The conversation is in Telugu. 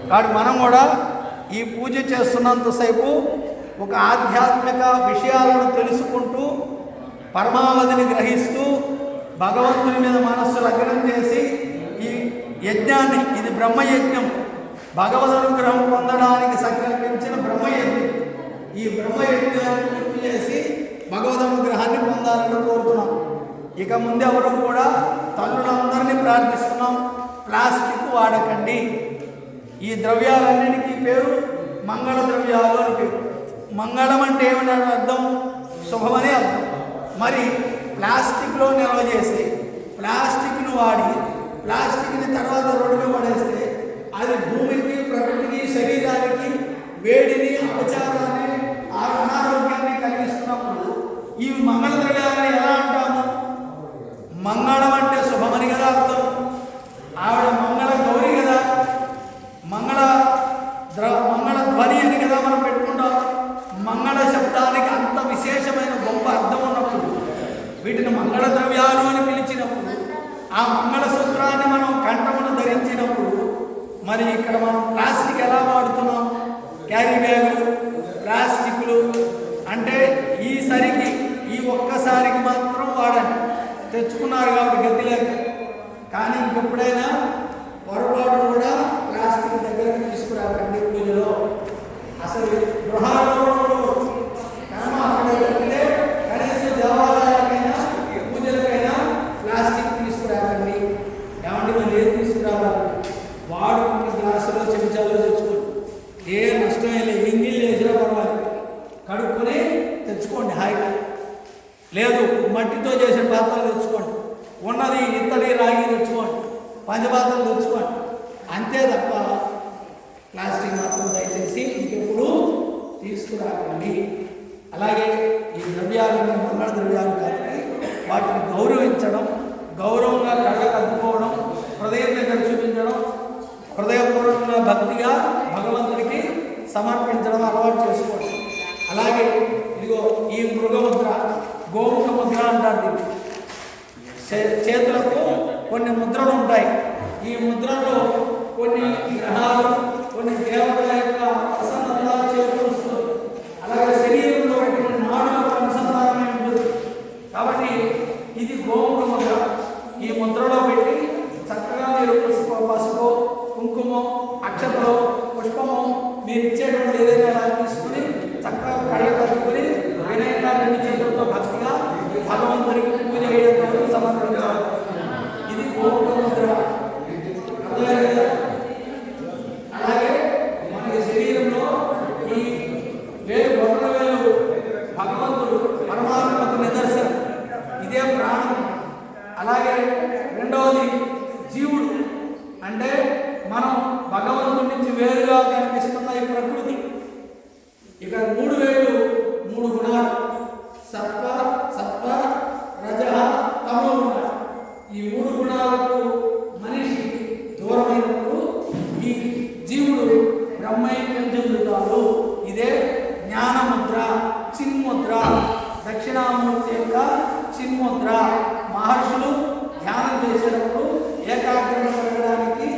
కాబట్టి మనం కూడా ఈ పూజ చేస్తున్నంతసేపు ఒక ఆధ్యాత్మిక విషయాలను తెలుసుకుంటూ పరమావధిని గ్రహిస్తూ భగవంతుని మీద మనస్సు లగ్నం చేసి ఈ యజ్ఞాన్ని, ఇది బ్రహ్మయజ్ఞం, భగవద్ అనుగ్రహం పొందడానికి సంకల్పించిన బ్రహ్మయజ్ఞం, ఈ బ్రహ్మయజ్ఞాన్ని పూర్తి చేసి భగవద్ అనుగ్రహాన్ని పొందాలని కోరుతున్నాం. ఇక ముందు ఎవరు కూడా తల్లులందరినీ ప్రార్థిస్తున్నాం, ప్లాస్టిక్ వాడకండి. ఈ ద్రవ్యాలన్నిటికీ పేరు మంగళ ద్రవ్యాలు అని పేరు. మంగళం అంటే ఏమిటి అర్థం? శుభమని అర్థం. మరి ప్లాస్టిక్లో నిల్వ చేసి ప్లాస్టిక్ను వాడి ప్లాస్టిక్ని తర్వాత రోడ్డులో పడేస్తే అది భూమికి, ప్రకృతికి, శరీరానికి వేడిని, అపచారాన్ని, అనారోగ్యాన్ని కలిగిస్తున్నప్పుడు ఈ మంగళ ద్రవ్యాలని ఎలా అంటాము? మంగళం అంటే శుభమని కదా అర్థం. ఆవిడ మంగళ గౌరి కదా, మంగళ ధ్వని అని కదా మనం పెట్టుకుంటాం. మంగళ శబ్దానికి అంత విశేషమైన గొప్ప అర్థం ఉన్నప్పుడు, వీటిని మంగళ ద్రవ్యాలు అని పిలిచినప్పుడు, ఆ మంగళ సూత్రాన్ని మనం కంఠమును ధరించినప్పుడు, మరి ఇక్కడ మనం ప్లాస్టిక్ ఎలా వాడుతున్నాం? క్యారీ బ్యాగులు, ప్లాస్టిక్లు అంటే ఈసరికి, ఈ ఒక్కసారికి మాత్రం వాడండి. తెచ్చుకున్నారు కాబట్టి గతి లేక. కానీ ఇంకెప్పుడైనా పొరపాటు కూడా ప్లాస్టిక్ దగ్గరకు తీసుకురాకండి పూజలో. అసలు గృహాల్లో కనీసం దేవాలయాలకైనా పూజలకైనా ప్లాస్టిక్ తీసుకురాకండి. ఏమంటే మనం ఏది తీసుకురావాలి? వాడుకున్న గ్లాసులో, చెంచాలో తెచ్చుకోండి. ఏ నష్టం లేదు, ఇంగిల్ వేసినా పర్వాలేదు, కడుక్కొని తెచ్చుకోండి హాయిగా. లేదు మట్టితో చేసిన పాత్రలు తెచ్చుకోండి, ఉన్నది ఇత్తడి రాగి తెచ్చుకోండి, పంచపాత్రలు తెచ్చుకోండి. అంతే తప్ప ప్లాస్టిక్ మాత్రం దయచేసి ఇంకెప్పుడు తీసుకురాకండి. అలాగే ఈ ద్రవ్యాలను మంగళ ద్రవ్యాలు కాబట్టి వాటిని గౌరవించడం, గౌరవంగా కళ్ళకు అద్దుకోవడం, హృదయం దగ్గర చూపించడం, హృదయపూర్వకంగా భక్తిగా భగవంతుడికి సమర్పించడం అలవాటు చేసుకోవడం. అలాగే ఇదిగో ఈ మృగముద్ర, గోముఖ ముద్ర అంటారు దీన్ని. చేతులకు కొన్ని ముద్రలు ఉంటాయి. ఈ ముద్రలో కొన్ని గ్రహాలు, కొన్ని దేవతల యొక్క ప్రసన్నత చేకూరుస్తుంది. అలాగే శరీరంలో కొన్ని నాడులకు అనుసంధానమై ఉంటుంది. కాబట్టి ఇది గోముఖ ముద్ర. ఈ ముద్రలో పెట్టి చక్కగా మీరు పసుపు, కుంకుమ, అక్షతలు, పుష్పము మీరు ఇచ్చేటువంటి ఏదైనా తీసుకుని చక్కగా కళ్ళు కట్టుకుని వినయంగా రెండు చేతులతో భక్తిగా భగవంతుడికి పూజ చేయడం సమర్పించాలి. ఇది గోముఖ ముద్ర. అలాగే మనకి శరీరంలో ఈ వేలు, బొట్టల వేలు భగవంతుడు పరమాత్మకు నిదర్శనం. ఇదే ప్రాణం. అలాగే రెండవది జీవుడు, అంటే మనం భగవంతుడి నుంచి వేరుగా కనిపిస్తున్న ఈ ప్రకృతి. ఇక 3 వేలు 3 గుణాలు, సత్వ, సత్వ, రజ, తమో గుణాలు. ఈ 3 గుణాలకు మనిషి దూరమైనప్పుడు ఈ జీవుడు బ్రహ్మైక్యం చెందుతాడు. ఇదే జ్ఞానముద్ర, చిన్ముద్ర, దక్షిణామూర్తి యొక్క చిన్ముద్ర. మహర్షులు ధ్యానం చేసేటప్పుడు ఏకాగ్రత పెరగడానికి